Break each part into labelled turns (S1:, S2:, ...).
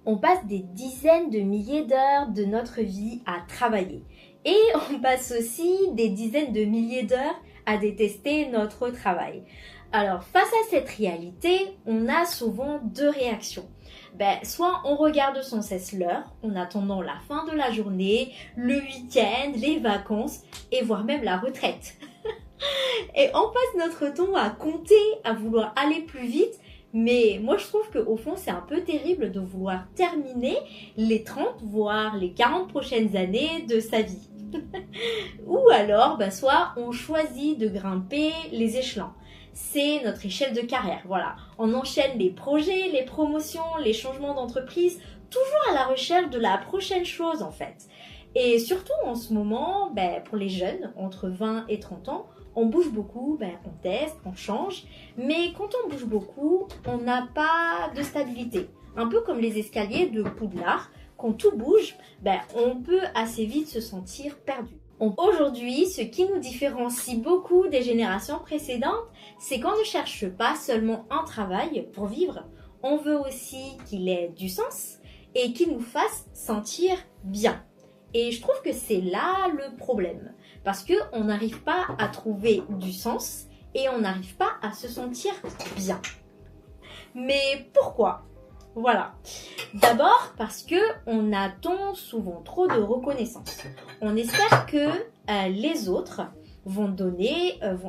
S1: On passe des dizaines de milliers d'heures de notre vie à travailler. Et on passe aussi des dizaines de milliers d'heures à détester notre travail. Alors, face à cette réalité, on a souvent deux réactions. Soit on regarde sans cesse l'heure, en attendant la fin de la journée, le week-end, les vacances et voire même la retraite. Et on passe notre temps à compter, à vouloir aller plus vite. Mais moi, je trouve qu'au fond, c'est un peu terrible de vouloir terminer les 30, voire les 40 prochaines années de sa vie. Ou alors, soit on choisit de grimper les échelons. C'est notre échelle de carrière, voilà. On enchaîne les projets, les promotions, les changements d'entreprise, toujours à la recherche de la prochaine chose en fait. Et surtout en ce moment, pour les jeunes, entre 20 et 30 ans, on bouge beaucoup, on teste, on change. Mais quand on bouge beaucoup, on n'a pas de stabilité. Un peu comme les escaliers de Poudlard. Quand tout bouge, on peut assez vite se sentir perdu. Aujourd'hui, ce qui nous différencie beaucoup des générations précédentes, c'est qu'on ne cherche pas seulement un travail pour vivre. On veut aussi qu'il ait du sens et qu'il nous fasse sentir bien. Et je trouve que c'est là le problème. Parce qu'on n'arrive pas à trouver du sens et on n'arrive pas à se sentir bien. Mais pourquoi ? Voilà. D'abord parce qu'on attend souvent trop de reconnaissance. On espère que les autres vont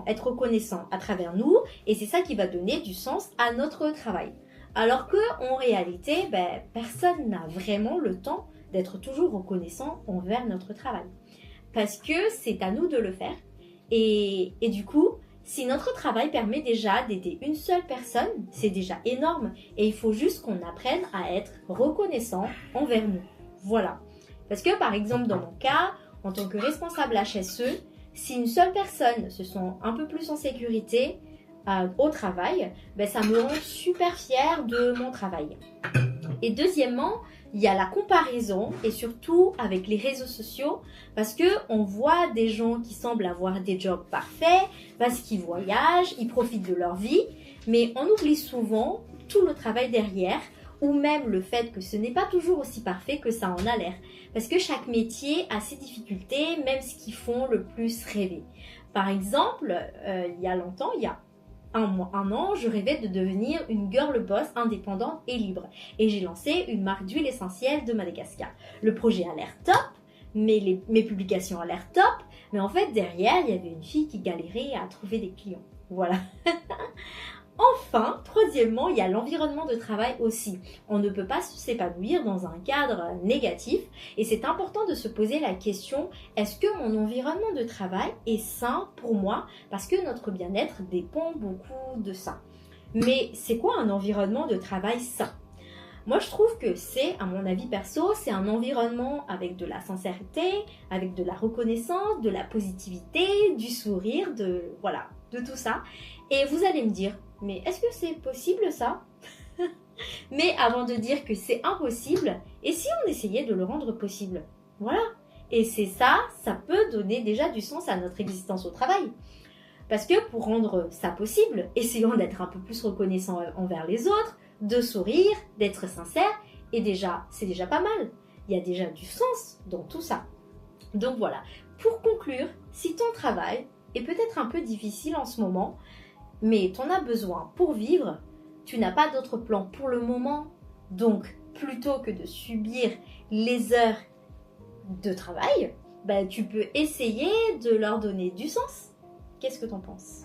S1: être reconnaissants à travers nous et c'est ça qui va donner du sens à notre travail. Alors qu'en réalité, personne n'a vraiment le temps d'être toujours reconnaissant envers notre travail. Parce que c'est à nous de le faire. Et du coup, si notre travail permet déjà d'aider une seule personne, c'est déjà énorme. Et il faut juste qu'on apprenne à être reconnaissant envers nous. Voilà. Parce que par exemple, dans mon cas, en tant que responsable HSE, si une seule personne se sent un peu plus en sécurité au travail, ça me rend super fière de mon travail. Et deuxièmement, il y a la comparaison et surtout avec les réseaux sociaux parce qu'on voit des gens qui semblent avoir des jobs parfaits parce qu'ils voyagent, ils profitent de leur vie, mais on oublie souvent tout le travail derrière ou même le fait que ce n'est pas toujours aussi parfait que ça en a l'air. Parce que chaque métier a ses difficultés, même ce qui font le plus rêver. Par exemple, il y a longtemps, il y a un an, je rêvais de devenir une girl boss indépendante et libre. Et j'ai lancé une marque d'huile essentielle de Madagascar. Le projet a l'air top, mes publications ont l'air top, mais en fait, derrière, il y avait une fille qui galérait à trouver des clients. Voilà. Enfin, troisièmement, il y a l'environnement de travail aussi. On ne peut pas s'épanouir dans un cadre négatif et c'est important de se poser la question, est-ce que mon environnement de travail est sain pour moi? Parce que notre bien-être dépend beaucoup de ça. Mais c'est quoi un environnement de travail sain? Moi, je trouve que c'est, à mon avis perso, c'est un environnement avec de la sincérité, avec de la reconnaissance, de la positivité, du sourire, de tout ça. Et vous allez me dire, mais est-ce que c'est possible ça? Mais avant de dire que c'est impossible, et si on essayait de le rendre possible? Voilà. Et c'est ça peut donner déjà du sens à notre existence au travail. Parce que pour rendre ça possible, essayons d'être un peu plus reconnaissants envers les autres, de sourire, d'être sincère, et c'est déjà pas mal. Il y a déjà du sens dans tout ça. Donc voilà, pour conclure, si ton travail est peut-être un peu difficile en ce moment, mais t'en as besoin pour vivre, tu n'as pas d'autre plan pour le moment, donc plutôt que de subir les heures de travail, tu peux essayer de leur donner du sens. Qu'est-ce que t'en penses ?